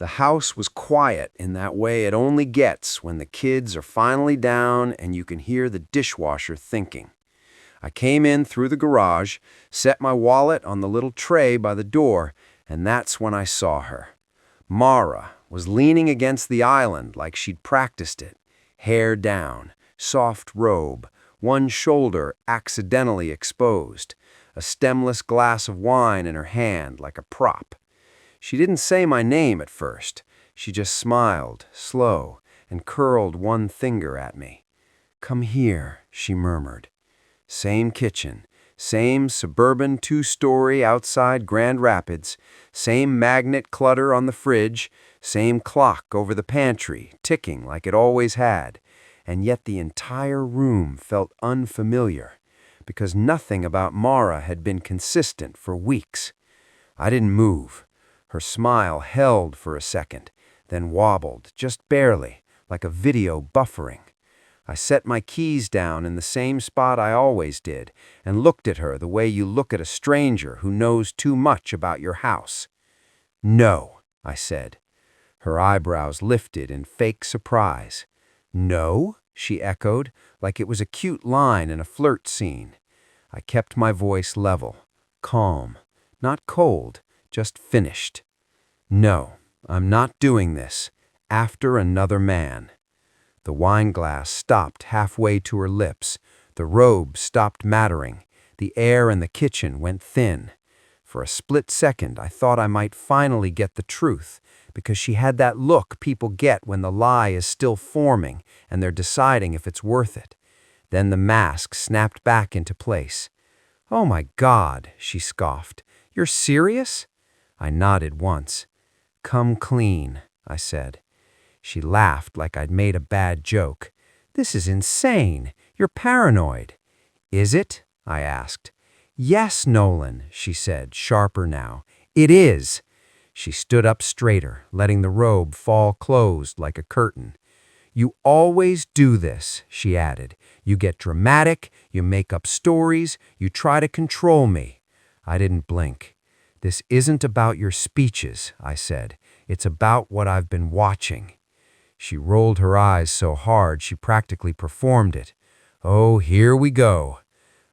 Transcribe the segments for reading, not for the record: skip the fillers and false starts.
The house was quiet in that way it only gets when the kids are finally down and you can hear the dishwasher thinking. I came in through the garage, set my wallet on the little tray by the door, and that's when I saw her. Mara was leaning against the island like she'd practiced it, hair down, soft robe, one shoulder accidentally exposed, a stemless glass of wine in her hand like a prop. She didn't say my name at first. She just smiled, slow, and curled one finger at me. "Come here," she murmured. Same kitchen, same suburban two-story outside Grand Rapids, same magnet clutter on the fridge, same clock over the pantry, ticking like it always had. And yet the entire room felt unfamiliar, because nothing about Mara had been consistent for weeks. I didn't move. Her smile held for a second, then wobbled, just barely, like a video buffering. I set my keys down in the same spot I always did and looked at her the way you look at a stranger who knows too much about your house. "No," I said. Her eyebrows lifted in fake surprise. "No?" she echoed, like it was a cute line in a flirt scene. I kept my voice level, calm, not cold, just finished. "No, I'm not doing this. After another man." The wine glass stopped halfway to her lips. The robe stopped mattering. The air in the kitchen went thin. For a split second, I thought I might finally get the truth, because she had that look people get when the lie is still forming and they're deciding if it's worth it. Then the mask snapped back into place. "Oh my God," she scoffed. "You're serious?" I nodded once. "Come clean," I said. She laughed like I'd made a bad joke. "This is insane. You're paranoid." "Is it?" I asked. "Yes, Nolan," she said, sharper now. "It is." She stood up straighter, letting the robe fall closed like a curtain. "You always do this," she added. "You get dramatic, you make up stories, you try to control me." I didn't blink. "This isn't about your speeches," I said. "It's about what I've been watching." She rolled her eyes so hard she practically performed it. "Oh, here we go."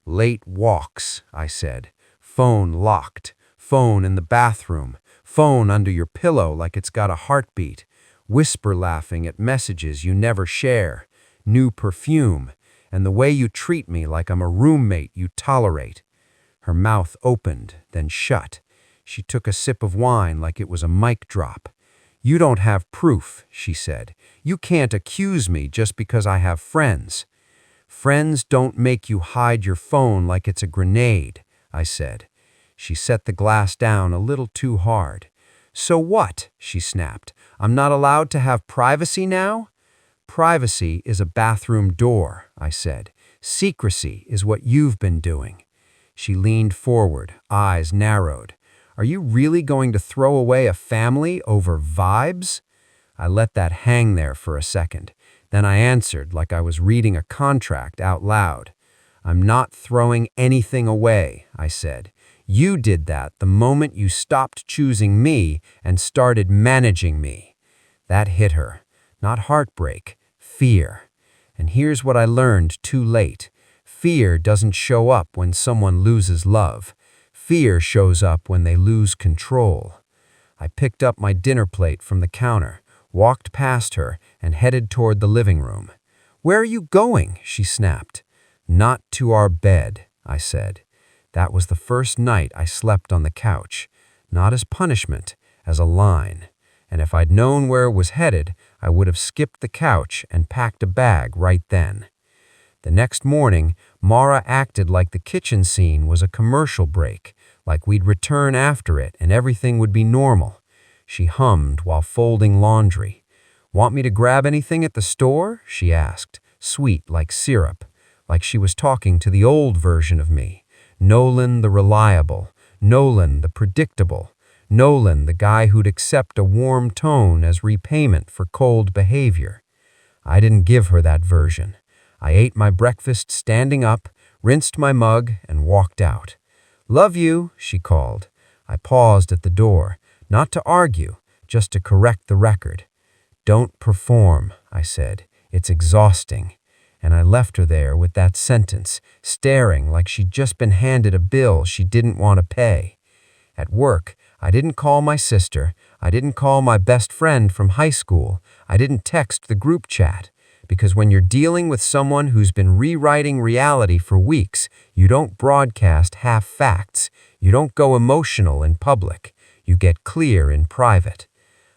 "Late walks," I said. "Phone locked. Phone in the bathroom. Phone under your pillow like it's got a heartbeat. Whisper laughing at messages you never share. New perfume. And the way you treat me like I'm a roommate you tolerate." Her mouth opened, then shut. She took a sip of wine like it was a mic drop. "You don't have proof," she said. "You can't accuse me just because I have friends." "Friends don't make you hide your phone like it's a grenade," I said. She set the glass down a little too hard. "So what?" she snapped. "I'm not allowed to have privacy now?" "Privacy is a bathroom door," I said. "Secrecy is what you've been doing." She leaned forward, eyes narrowed. "Are you really going to throw away a family over vibes?" I let that hang there for a second. Then I answered like I was reading a contract out loud. "I'm not throwing anything away," I said. "You did that the moment you stopped choosing me and started managing me." That hit her. Not heartbreak, fear. And here's what I learned too late. Fear doesn't show up when someone loses love. Fear shows up when they lose control. I picked up my dinner plate from the counter, walked past her, and headed toward the living room. "Where are you going?" she snapped. "Not to our bed," I said. That was the first night I slept on the couch, not as punishment, as a line. And if I'd known where it was headed, I would have skipped the couch and packed a bag right then. The next morning, Mara acted like the kitchen scene was a commercial break, like we'd return after it and everything would be normal. She hummed while folding laundry. "Want me to grab anything at the store?" she asked, sweet like syrup, like she was talking to the old version of me. Nolan the reliable, Nolan the predictable, Nolan the guy who'd accept a warm tone as repayment for cold behavior. I didn't give her that version. I ate my breakfast standing up, rinsed my mug, and walked out. "Love you," she called. I paused at the door, not to argue, just to correct the record. "Don't perform," I said. "It's exhausting." And I left her there with that sentence, staring like she'd just been handed a bill she didn't want to pay. At work, I didn't call my sister. I didn't call my best friend from high school. I didn't text the group chat. Because when you're dealing with someone who's been rewriting reality for weeks, you don't broadcast half facts. You don't go emotional in public. You get clear in private.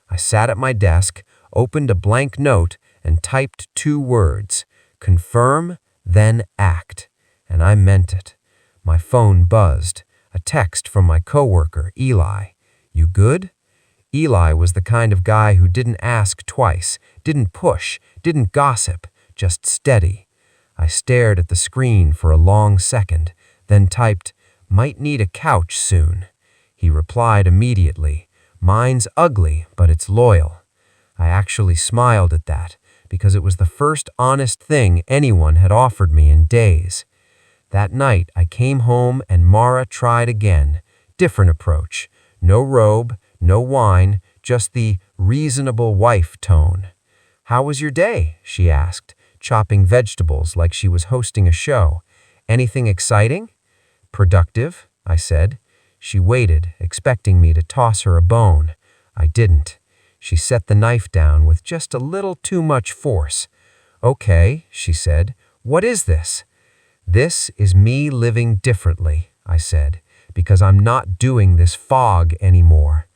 I sat at my desk, opened a blank note, and typed 2 words: confirm, then act. And I meant it. My phone buzzed. A text from my coworker, Eli. "You good?" Eli was the kind of guy who didn't ask twice, didn't push, didn't gossip, just steady. I stared at the screen for a long second, then typed, "Might need a couch soon." He replied immediately, "Mine's ugly, but it's loyal." I actually smiled at that, because it was the first honest thing anyone had offered me in days. That night, I came home and Mara tried again. Different approach. No robe, no wine, just the reasonable wife tone. "How was your day?" she asked, chopping vegetables like she was hosting a show. "Anything exciting?" "Productive," I said. She waited, expecting me to toss her a bone. I didn't. She set the knife down with just a little too much force. "Okay," she said. "What is this?" "This is me living differently," I said, "because I'm not doing this fog anymore."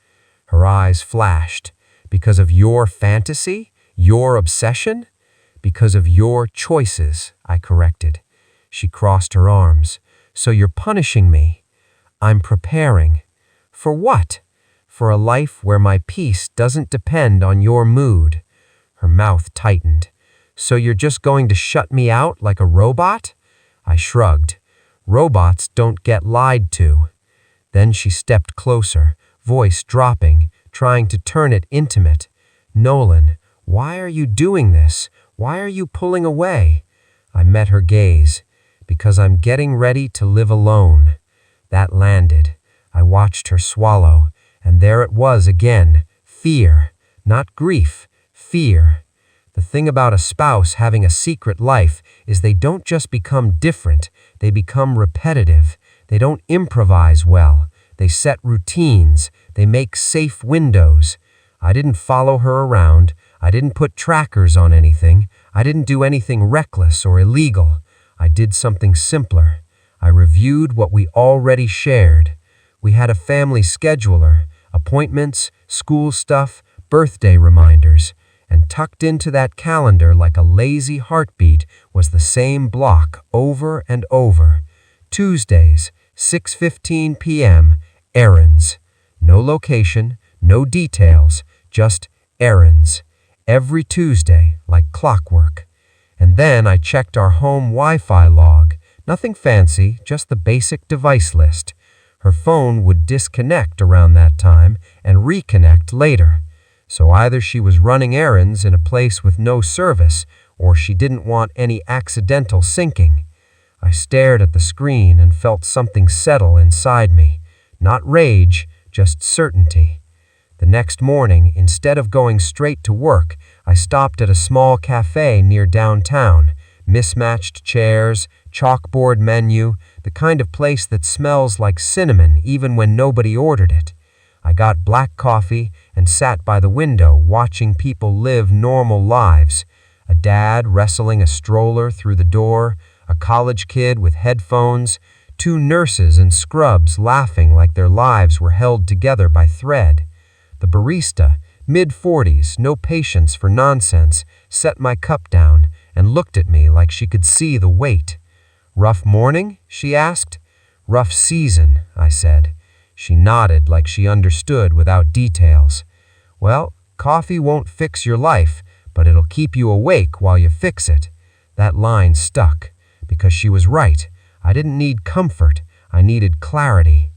Her eyes flashed. "Because of your fantasy? Your obsession?" "Because of your choices," I corrected. She crossed her arms. "So you're punishing me?" "I'm preparing." "For what?" "For a life where my peace doesn't depend on your mood." Her mouth tightened. "So you're just going to shut me out like a robot?" I shrugged. "Robots don't get lied to." Then she stepped closer, voice dropping, trying to turn it intimate. "Nolan, why are you doing this? Why are you pulling away?" I met her gaze. "Because I'm getting ready to live alone." That landed. I watched her swallow, and there it was again. Fear. Not grief. Fear. The thing about a spouse having a secret life is they don't just become different, they become repetitive. They don't improvise well. They set routines. They make safe windows. I didn't follow her around. I didn't put trackers on anything. I didn't do anything reckless or illegal. I did something simpler. I reviewed what we already shared. We had a family scheduler, appointments, school stuff, birthday reminders. And tucked into that calendar like a lazy heartbeat was the same block over and over. Tuesdays, 6:15 p.m., errands. No location, no details, just errands. Every Tuesday, like clockwork. And then I checked our home Wi-Fi log. Nothing fancy, just the basic device list. Her phone would disconnect around that time and reconnect later. So either she was running errands in a place with no service, or she didn't want any accidental syncing. I stared at the screen and felt something settle inside me. Not rage, just certainty. The next morning, instead of going straight to work, I stopped at a small cafe near downtown. Mismatched chairs, chalkboard menu, the kind of place that smells like cinnamon even when nobody ordered it. I got black coffee and sat by the window watching people live normal lives. A dad wrestling a stroller through the door, a college kid with headphones, 2 nurses in scrubs laughing like their lives were held together by thread. The barista, mid-40s, no patience for nonsense, set my cup down and looked at me like she could see the weight. "Rough morning?" she asked. "Rough season," I said. She nodded like she understood without details. "Well, coffee won't fix your life, but it'll keep you awake while you fix it." That line stuck, because she was right. I didn't need comfort. I needed clarity.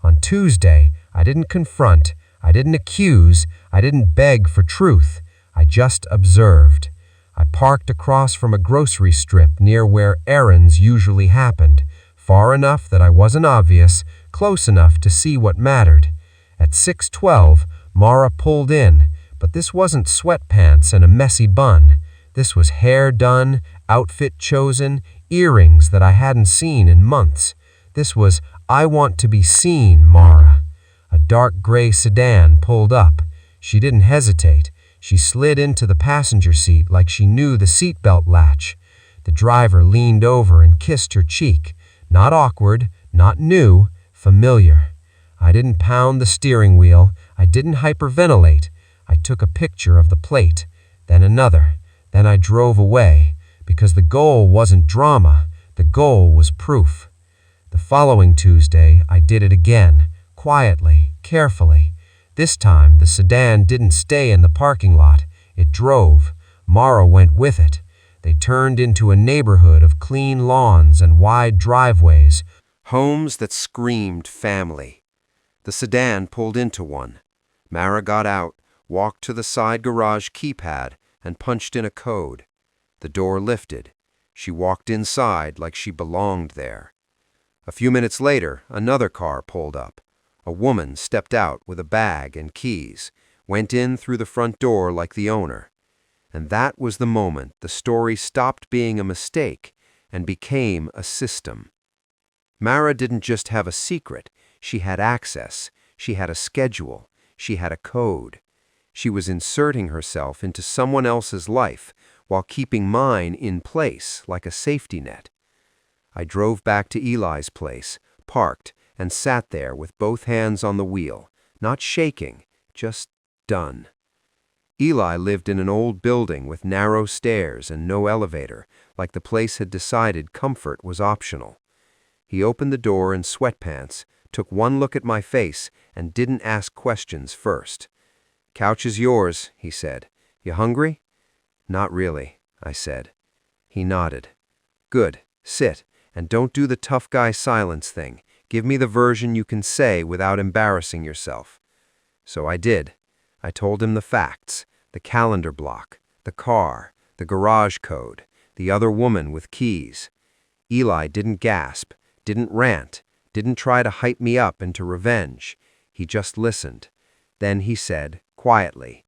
On Tuesday, I didn't confront. I didn't accuse. I didn't beg for truth. I just observed. I parked across from a grocery strip near where errands usually happened, far enough that I wasn't obvious, close enough to see what mattered. At 6:12, Mara pulled in, but this wasn't sweatpants and a messy bun. This was hair done, outfit chosen, earrings that I hadn't seen in months. This was "I want to be seen, Mara." A dark gray sedan pulled up. She didn't hesitate. She slid into the passenger seat like she knew the seatbelt latch. The driver leaned over and kissed her cheek. Not awkward, not new, familiar. I didn't pound the steering wheel. I didn't hyperventilate. I took a picture of the plate, then another. Then I drove away, because the goal wasn't drama. The goal was proof. The following Tuesday, I did it again, quietly, carefully. This time, the sedan didn't stay in the parking lot. It drove. Mara went with it. They turned into a neighborhood of clean lawns and wide driveways, homes that screamed family. The sedan pulled into one. Mara got out, walked to the side garage keypad, and punched in a code. The door lifted. She walked inside like she belonged there. A few minutes later, another car pulled up. A woman stepped out with a bag and keys, went in through the front door like the owner. And that was the moment the story stopped being a mistake and became a system. Mara didn't just have a secret. She had access. She had a schedule. She had a code. She was inserting herself into someone else's life while keeping mine in place like a safety net. I drove back to Eli's place, parked, and sat there with both hands on the wheel, not shaking, just done. Eli lived in an old building with narrow stairs and no elevator, like the place had decided comfort was optional. He opened the door in sweatpants, took one look at my face, and didn't ask questions first. "Couch is yours," he said. "You hungry?" "Not really," I said. He nodded. "Good. Sit, and don't do the tough guy silence thing. Give me the version you can say without embarrassing yourself." So I did. I told him the facts, the calendar block, the car, the garage code, the other woman with keys. Eli didn't gasp, didn't rant, didn't try to hype me up into revenge. He just listened. Then he said, quietly,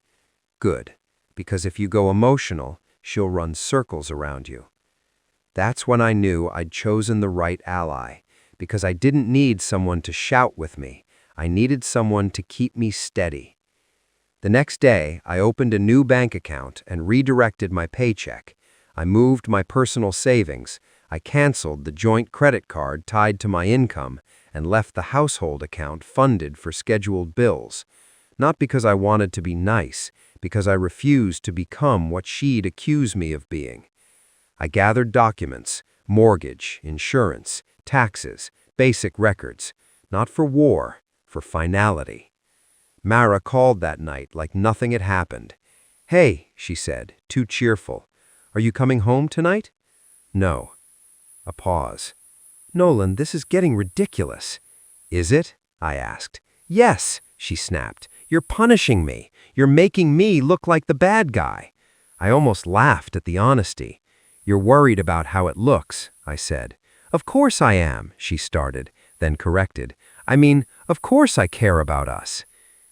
"Good, because if you go emotional, she'll run circles around you." That's when I knew I'd chosen the right ally, because I didn't need someone to shout with me. I needed someone to keep me steady. The next day, I opened a new bank account and redirected my paycheck. I moved my personal savings. I canceled the joint credit card tied to my income and left the household account funded for scheduled bills. Not because I wanted to be nice, because I refused to become what she'd accuse me of being. I gathered documents, mortgage, insurance, taxes, basic records, not for war, for finality. Mara called that night like nothing had happened. "Hey," she said, too cheerful. "Are you coming home tonight?" "No." A pause. "Nolan, this is getting ridiculous." "Is it?" I asked. "Yes," she snapped. "You're punishing me. You're making me look like the bad guy." I almost laughed at the honesty. "You're worried about how it looks," I said. "Of course I am," she started, then corrected. "I mean, of course I care about us."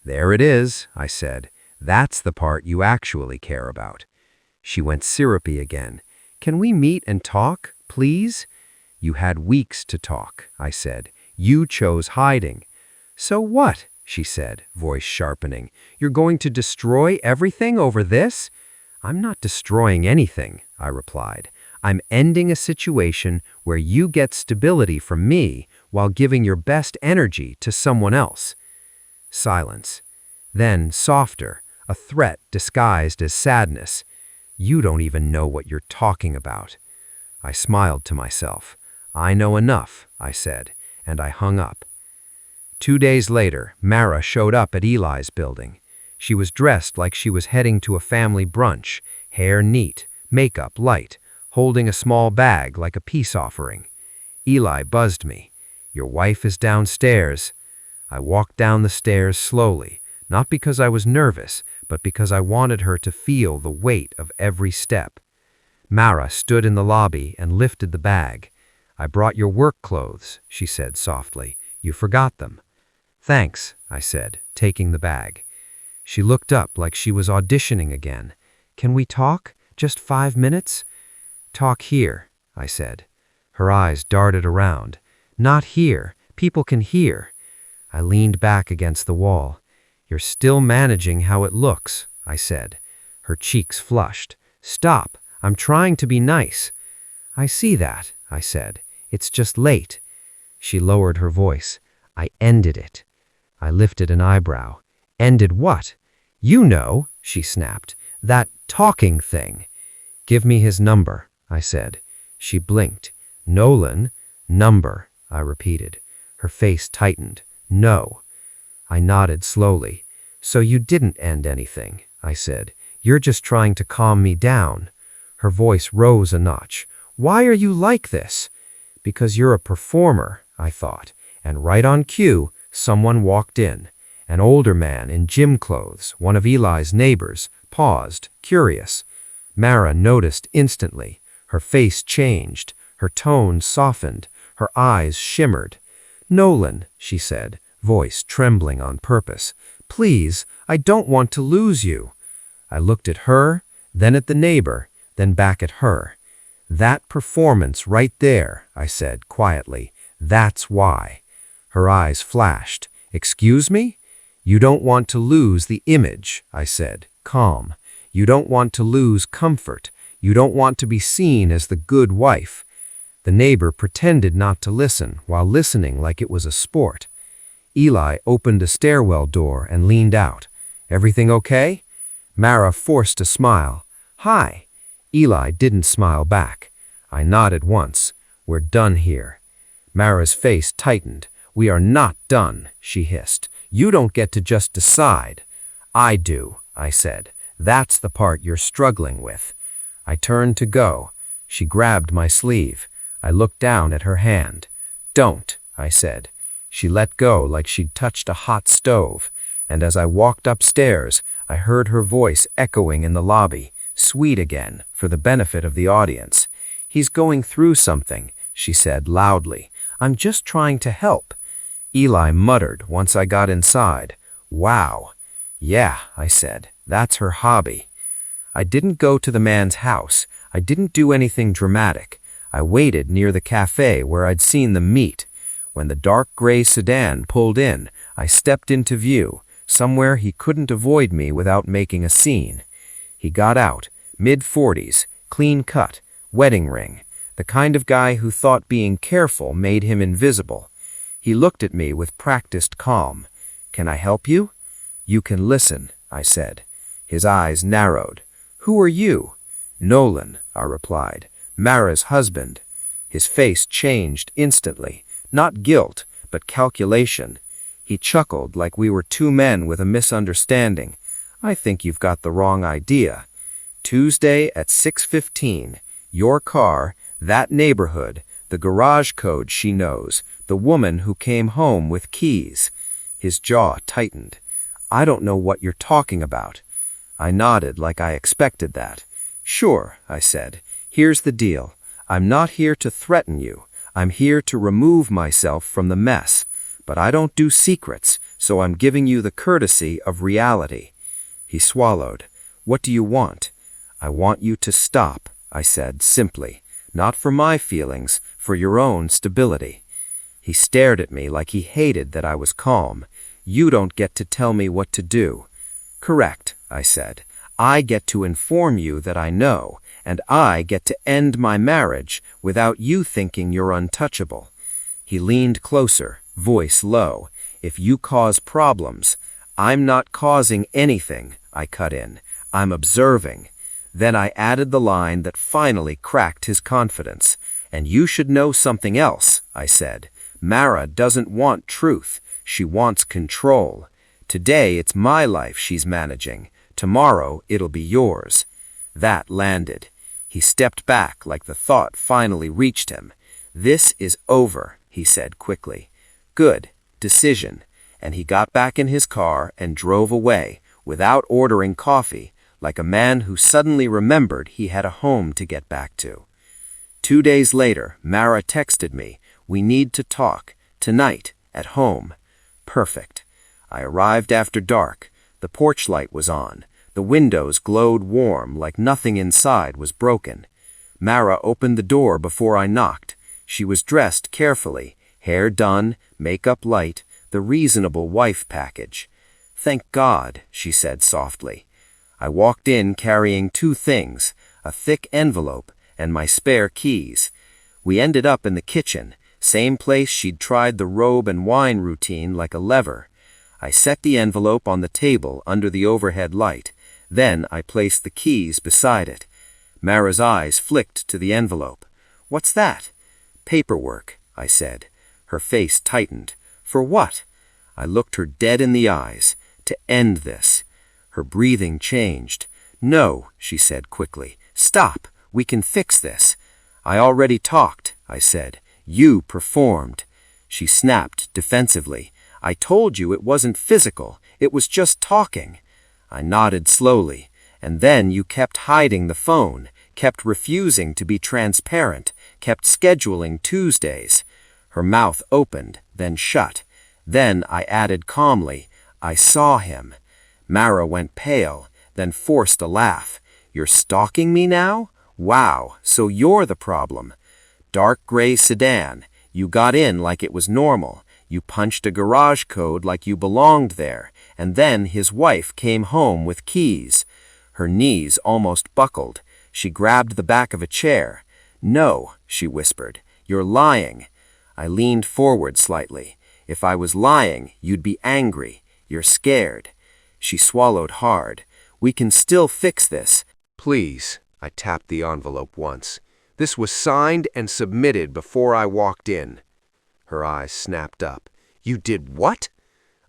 "There it is," I said. "That's the part you actually care about." She went syrupy again. "Can we meet and talk, please?" "You had weeks to talk," I said. "You chose hiding." "So what?" she said, voice sharpening. "You're going to destroy everything over this?" "I'm not destroying anything," I replied. "I'm ending a situation where you get stability from me while giving your best energy to someone else." Silence. Then, softer, a threat disguised as sadness. "You don't even know what you're talking about." I smiled to myself. "I know enough," I said, and I hung up. 2 days later, Mara showed up at Eli's building. She was dressed like she was heading to a family brunch, hair neat, makeup light, holding a small bag like a peace offering. Eli buzzed me. "Your wife is downstairs." I walked down the stairs slowly, not because I was nervous, but because I wanted her to feel the weight of every step. Mara stood in the lobby and lifted the bag. "I brought your work clothes," she said softly. "You forgot them." "Thanks," I said, taking the bag. She looked up like she was auditioning again. "Can we talk? Just 5 minutes?" "Talk here," I said. Her eyes darted around. "Not here. People can hear." I leaned back against the wall. "You're still managing how it looks," I said. Her cheeks flushed. "Stop. I'm trying to be nice." "I see that," I said. "It's just late." She lowered her voice. "I ended it." I lifted an eyebrow. "Ended what?" "You know," she snapped. "That talking thing." "Give me his number," I said. She blinked. "Nolan, number," I repeated. Her face tightened. "No." I nodded slowly. "So you didn't end anything," I said. "You're just trying to calm me down." Her voice rose a notch. "Why are you like this?" "Because you're a performer," I thought. And right on cue, someone walked in. An older man in gym clothes, one of Eli's neighbors, paused, curious. Mara noticed instantly. Her face changed. Her tone softened. Her eyes shimmered. "Nolan," she said, voice trembling on purpose. "Please, I don't want to lose you." I looked at her, then at the neighbor, then back at her. "That performance right there," I said quietly. "That's why." Her eyes flashed. "Excuse me?" "You don't want to lose the image," I said, calm. "You don't want to lose comfort. You don't want to be seen as the good wife." The neighbor pretended not to listen, while listening like it was a sport. Eli opened a stairwell door and leaned out. "Everything okay?" Mara forced a smile. "Hi." Eli didn't smile back. I nodded once. "We're done here." Mara's face tightened. "We are not done," she hissed. "You don't get to just decide." "I do," I said. "That's the part you're struggling with." I turned to go. She grabbed my sleeve. I looked down at her hand. "Don't," I said. She let go like she'd touched a hot stove, and as I walked upstairs, I heard her voice echoing in the lobby, sweet again, for the benefit of the audience. "He's going through something," she said loudly. "I'm just trying to help." Eli muttered once I got inside. "Wow." "Yeah," I said. "That's her hobby." I didn't go to the man's house. I didn't do anything dramatic. I waited near the cafe where I'd seen them meet. When the dark gray sedan pulled in, I stepped into view, somewhere he couldn't avoid me without making a scene. He got out, mid-40s, clean cut, wedding ring, the kind of guy who thought being careful made him invisible. He looked at me with practiced calm. "Can I help you?" "You can listen," I said. His eyes narrowed. "Who are you?" "Nolan," I replied. "Mara's husband." His face changed instantly. Not guilt, but calculation. He chuckled like we were two men with a misunderstanding. "I think you've got the wrong idea. Tuesday at 6:15, your car, that neighborhood, the garage code she knows, the woman who came home with keys." His jaw tightened. "I don't know what you're talking about." I nodded like I expected that. "Sure," I said. "Here's the deal. I'm not here to threaten you. I'm here to remove myself from the mess. But I don't do secrets, so I'm giving you the courtesy of reality." He swallowed. "What do you want?" "I want you to stop," I said simply. "Not for my feelings, for your own stability." He stared at me like he hated that I was calm. "You don't get to tell me what to do." "Correct," I said. "I get to inform you that I know, and I get to end my marriage without you thinking you're untouchable." He leaned closer, voice low. "If you cause problems—" "I'm not causing anything," I cut in. "I'm observing." Then I added the line that finally cracked his confidence. "And you should know something else," I said. "Mara doesn't want truth. She wants control. Today it's my life she's managing. Tomorrow it'll be yours." That landed. He stepped back like the thought finally reached him. "This is over," he said quickly. "Good. Decision." And he got back in his car and drove away, without ordering coffee, like a man who suddenly remembered he had a home to get back to. 2 days later, Mara texted me, "We need to talk. Tonight, at home." Perfect. I arrived after dark. The porch light was on. The windows glowed warm, like nothing inside was broken. Mara opened the door before I knocked. She was dressed carefully, hair done, makeup light, the reasonable wife package. "Thank God," she said softly. I walked in carrying two things, a thick envelope and my spare keys. We ended up in the kitchen, same place she'd tried the robe and wine routine like a lever. I set the envelope on the table under the overhead light. Then I placed the keys beside it. Mara's eyes flicked to the envelope. "What's that?" "Paperwork," I said. Her face tightened. "For what?" I looked her dead in the eyes. "To end this." Her breathing changed. "No," she said quickly. "Stop. We can fix this." "I already talked," I said. "You performed." She snapped defensively. "I told you it wasn't physical. It was just talking." I nodded slowly. "And then you kept hiding the phone, kept refusing to be transparent, kept scheduling Tuesdays." Her mouth opened, then shut. Then I added calmly, "I saw him." Mara went pale, then forced a laugh. "You're stalking me now? Wow, so you're the problem." Dark gray sedan. You got in like it was normal. You punched a garage code like you belonged there. And then his wife came home with keys. Her knees almost buckled. She grabbed the back of a chair. "No," she whispered. "You're lying." I leaned forward slightly. "If I was lying, you'd be angry. You're scared." She swallowed hard. "We can still fix this." "Please," I tapped the envelope once. "This was signed and submitted before I walked in." Her eyes snapped up. "You did what?"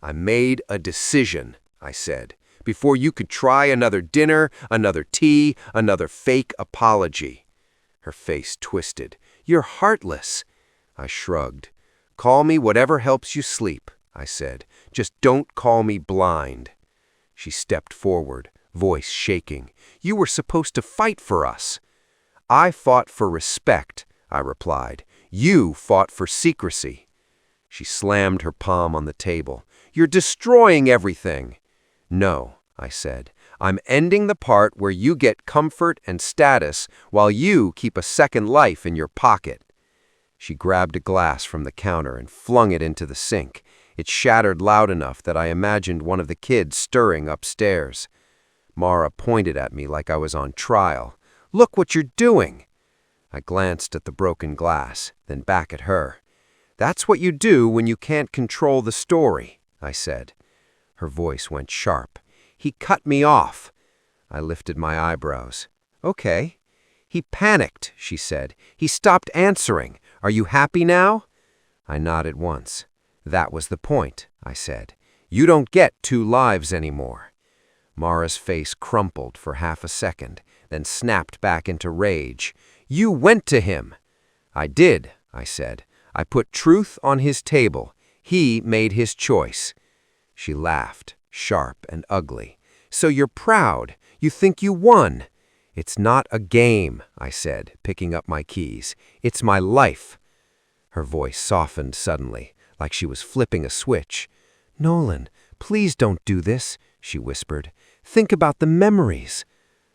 "I made a decision," I said, "before you could try another dinner, another tea, another fake apology." Her face twisted. "You're heartless." I shrugged. "Call me whatever helps you sleep," I said. "Just don't call me blind." She stepped forward, voice shaking. "You were supposed to fight for us." "I fought for respect," I replied. "You fought for secrecy." She slammed her palm on the table. "You're destroying everything." "No," I said. "I'm ending the part where you get comfort and status while you keep a second life in your pocket." She grabbed a glass from the counter and flung it into the sink. It shattered loud enough that I imagined one of the kids stirring upstairs. Mara pointed at me like I was on trial. "Look what you're doing!" I glanced at the broken glass, then back at her. "That's what you do when you can't control the story," I said. Her voice went sharp. "He cut me off." I lifted my eyebrows. "Okay." "He panicked," she said. "He stopped answering. Are you happy now?" I nodded once. "That was the point," I said. "You don't get two lives anymore." Mara's face crumpled for half a second, then snapped back into rage. "You went to him." "I did," I said. "I put truth on his table. He made his choice." She laughed, sharp and ugly. "So you're proud. You think you won." "It's not a game," I said, picking up my keys. "It's my life." Her voice softened suddenly, like she was flipping a switch. "Nolan, please don't do this," she whispered. "Think about the memories."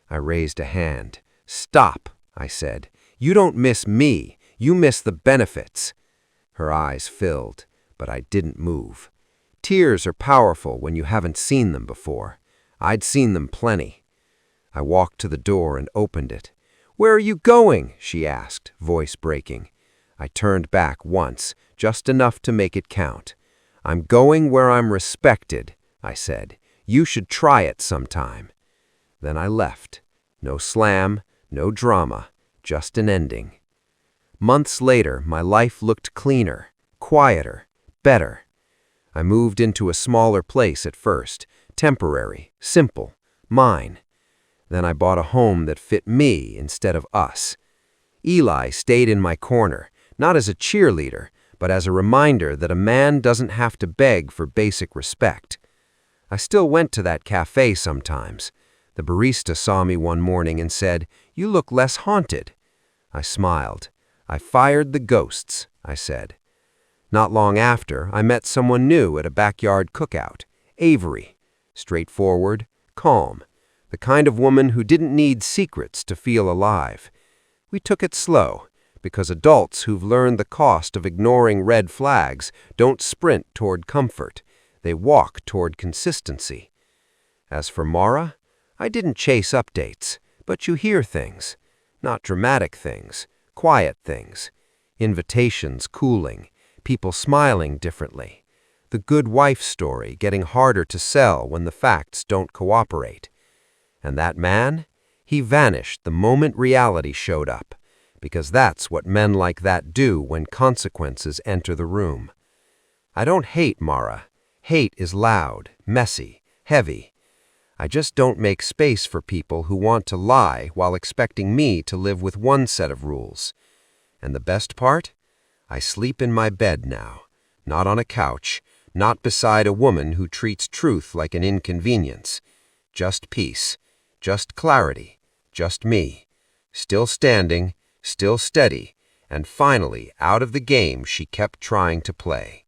I raised a hand. "Stop," I said. "You don't miss me. You miss the benefits." Her eyes filled, but I didn't move. Tears are powerful when you haven't seen them before. I'd seen them plenty. I walked to the door and opened it. "Where are you going?" she asked, voice breaking. I turned back once, just enough to make it count. "I'm going where I'm respected," I said. "You should try it sometime." Then I left. No slam, no drama, just an ending. Months later, my life looked cleaner, quieter, better. I moved into a smaller place at first, temporary, simple, mine. Then I bought a home that fit me instead of us. Eli stayed in my corner, not as a cheerleader, but as a reminder that a man doesn't have to beg for basic respect. I still went to that cafe sometimes. The barista saw me one morning and said, "You look less haunted." I smiled. "I fired the ghosts," I said. Not long after, I met someone new at a backyard cookout, Avery. Straightforward, calm, the kind of woman who didn't need secrets to feel alive. We took it slow, because adults who've learned the cost of ignoring red flags don't sprint toward comfort. They walk toward consistency. As for Mara, I didn't chase updates, but you hear things. Not dramatic things, quiet things. Invitations cooling, people smiling differently. The good wife story getting harder to sell when the facts don't cooperate. And that man? He vanished the moment reality showed up, because that's what men like that do when consequences enter the room. I don't hate Mara. Hate is loud, messy, heavy. I just don't make space for people who want to lie while expecting me to live with one set of rules. And the best part? I sleep in my bed now, not on a couch, not beside a woman who treats truth like an inconvenience. Just peace, just clarity, just me. Still standing, still steady, and finally out of the game she kept trying to play.